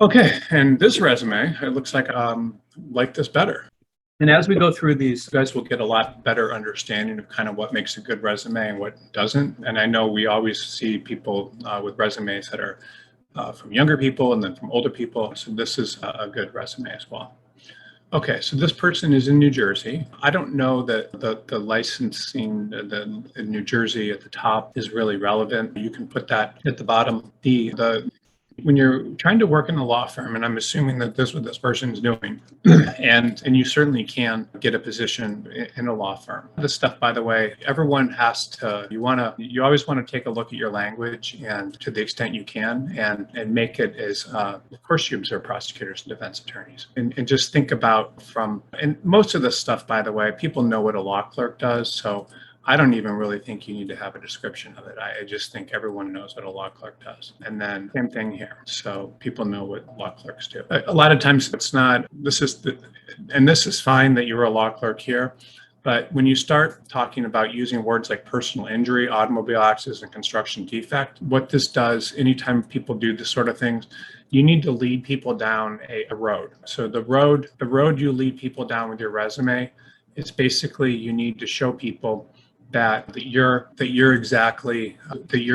Okay, and this resume, it looks like this better. And as we go through these, you guys will get a lot better understanding of kind of what makes a good resume and what doesn't. And I know we always see people with resumes that are from younger people and then from older people. So this is a good resume as well. Okay, so this person is in New Jersey. I don't know that the licensing in New Jersey at the top is really relevant. You can put that at the bottom. The when you're trying to work in a law firm, and I'm assuming that this is what this person is doing, and you certainly can get a position in a law firm. This stuff, by the way, everyone has to. You always want to take a look at your language, and to the extent you can, and make it as. Of course, you observe prosecutors and defense attorneys, and just think about and most of this stuff, by the way, people know what a law clerk does, so I don't even really think you need to have a description of it. I just think everyone knows what a law clerk does. And then same thing here. So people know what law clerks do. A lot of times it's not, and this is fine that you're a law clerk here. But when you start talking about using words like personal injury, automobile accident, and construction defect, what this does, anytime people do this sort of things, you need to lead people down a road. So the road you lead people down with your resume, it's basically you need to show people that you're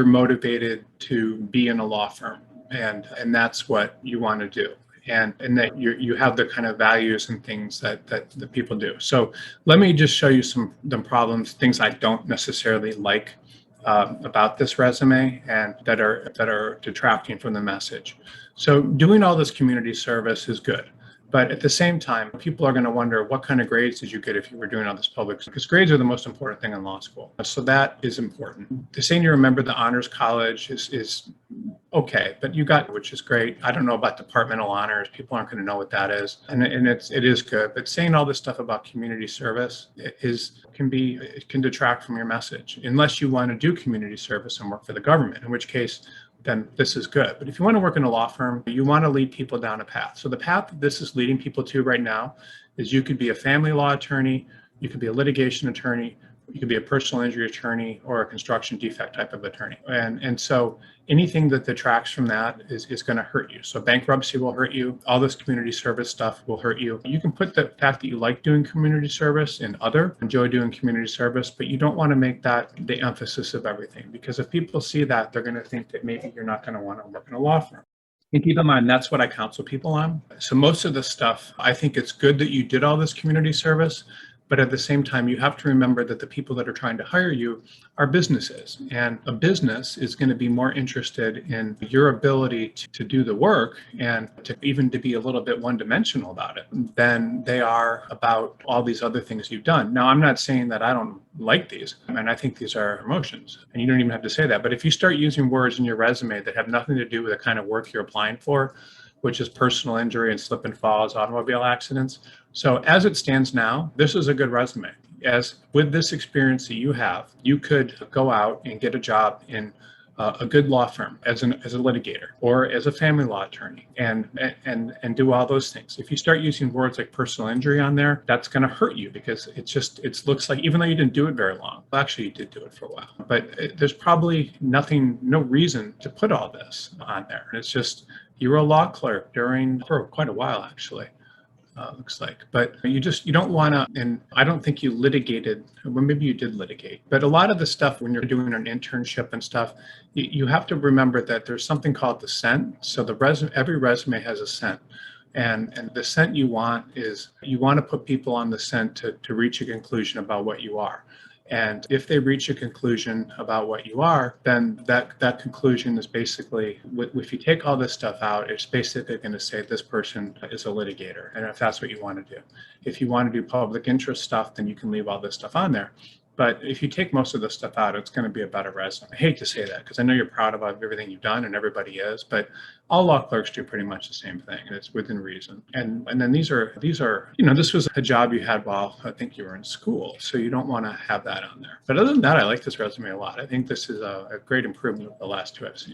motivated to be in a law firm, and that's what you want to do, and that you have the kind of values and things that the people do. So let me just show you some the problems, things I don't necessarily like about this resume and that are detracting from the message. So doing all this community service is good. But at the same time, people are going to wonder, what kind of grades did you get if you were doing all this public? Because grades are the most important thing in law school. So that is important. To saying you remember the honors college is okay, but you got, which is great. I don't know about departmental honors. People aren't going to know what that is. And it is good. But saying all this stuff about community service it can detract from your message, unless you want to do community service and work for the government, in which case then this is good. But if you want to work in a law firm, you want to lead people down a path. So the path that this is leading people to right now is you could be a family law attorney, you could be a litigation attorney, you could be a personal injury attorney, or a construction defect type of attorney. And so anything that detracts from that is going to hurt you. So bankruptcy will hurt you. All this community service stuff will hurt you. You can put the fact that you like doing community service in enjoy doing community service, but you don't want to make that the emphasis of everything. Because if people see that, they're going to think that maybe you're not going to want to work in a law firm. And keep in mind, that's what I counsel people on. So most of the stuff, I think it's good that you did all this community service, but at the same time, you have to remember that the people that are trying to hire you are businesses. And a business is going to be more interested in your ability to do the work and to be a little bit one-dimensional about it than they are about all these other things you've done. Now, I'm not saying that I don't like these, and I think these are emotions, and you don't even have to say that. But if you start using words in your resume that have nothing to do with the kind of work you're applying for, which is personal injury and slip and falls, automobile accidents. So as it stands now, this is a good resume. As with this experience that you have, you could go out and get a job in a good law firm as a litigator or as a family law attorney and do all those things. If you start using words like personal injury on there, that's going to hurt you because it looks like, even though you didn't do it very long, well, actually you did do it for a while, but there's probably no reason to put all this on there. And it's just, you were a law clerk for quite a while, actually. Looks like, but you don't want to, and I don't think you litigated, well, maybe you did litigate, but a lot of the stuff when you're doing an internship and stuff, you have to remember that there's something called the scent. So every resume has a scent. And the scent you want to put people on the scent to reach a conclusion about what you are. And if they reach a conclusion about what you are, then that conclusion is basically, if you take all this stuff out, it's basically going to say this person is a litigator. And if that's what you want to do. If you want to do public interest stuff, then you can leave all this stuff on there. But if you take most of this stuff out, it's going to be a better resume. I hate to say that because I know you're proud about everything you've done, and everybody is, but all law clerks do pretty much the same thing, and it's within reason. And then these are this was a job you had while I think you were in school, so you don't want to have that on there. But other than that, I like this resume a lot. I think this is a great improvement of the last two I've seen.